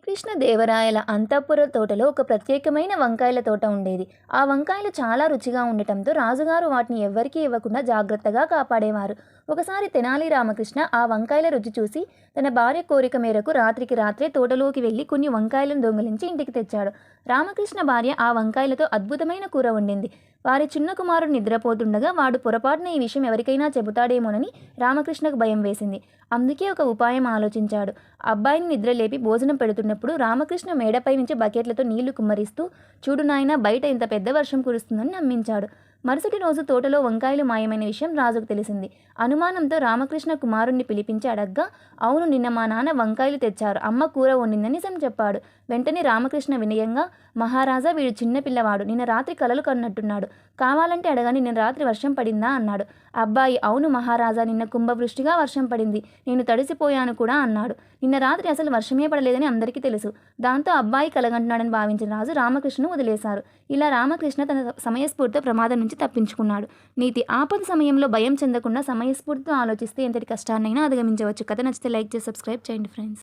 శ్రీకృష్ణదేవరాయల అంతఃపుర తోటలో ఒక ప్రత్యేకమైన వంకాయల తోట ఉండేది. ఆ వంకాయలు చాలా రుచిగా ఉండటంతో రాజుగారు వాటిని ఎవ్వరికీ ఇవ్వకుండా జాగ్రత్తగా కాపాడేవారు. ఒకసారి తెనాలి రామకృష్ణ ఆ వంకాయల రుచి చూసి తన భార్య కోరిక మేరకు రాత్రికి రాత్రే తోటలోకి వెళ్ళి కొన్ని వంకాయలను దొంగిలించి ఇంటికి తెచ్చాడు. రామకృష్ణ భార్య ఆ వంకాయలతో అద్భుతమైన కూర వండింది. వారి చిన్న కుమారుడు నిద్రపోతుండగా వాడు పొరపాటున ఈ విషయం ఎవరికైనా చెబుతాడేమోనని రామకృష్ణకు భయం వేసింది. అందుకే ఒక ఉపాయం ఆలోచించాడు. అబ్బాయిని నిద్రలేపి భోజనం పెడుతున్నప్పుడు రామకృష్ణ మేడపై నుంచి బకెట్లతో నీళ్లు కుమ్మరిస్తూ, చూడు నాయనా, బయట ఇంత పెద్ద వర్షం కురుస్తుందని నమ్మించాడు. మరుసటి రోజు తోటలో వంకాయలు మాయమైన విషయం రాజుకు తెలిసింది. అనుమానంతో రామకృష్ణ కుమారుణ్ణి పిలిపించి అడగ్గా, అవును, నిన్న మా నాన్న వంకాయలు తెచ్చారు, అమ్మ కూర వండిందని నిజం చెప్పాడు. వెంటనే రామకృష్ణ వినయంగా, మహారాజా, వీడు చిన్న పిల్లవాడు, నిన్న రాత్రి కలలు కన్నట్టున్నాడు, కావాలంటే అడగని, నిన్న రాత్రి వర్షం పడిందా అన్నాడు. అబ్బాయి, అవును మహారాజా, నిన్న కుంభవృష్టిగా వర్షం పడింది, నేను తడిసిపోయాను కూడా అన్నాడు. నిన్న రాత్రి అసలు వర్షమే పడలేదని అందరికీ తెలుసు. దాంతో అబ్బాయి కలగంటున్నాడని భావించిన రాజు రామకృష్ణను వదిలేశారు. ఇలా రామకృష్ణ తన సమయస్ఫూర్తితో ప్రమాదం నుంచి తప్పించుకున్నాడు. నీతి: ఆపద సమయంలో భయం చెందకుండా సమయస్ఫూర్తితో ఆలోచిస్తే ఎంతటి కష్టాన్నైనా అధిగమించవచ్చు. కథ నచ్చితే లైక్ చేసి సబ్స్క్రైబ్ చేయండి ఫ్రెండ్స్.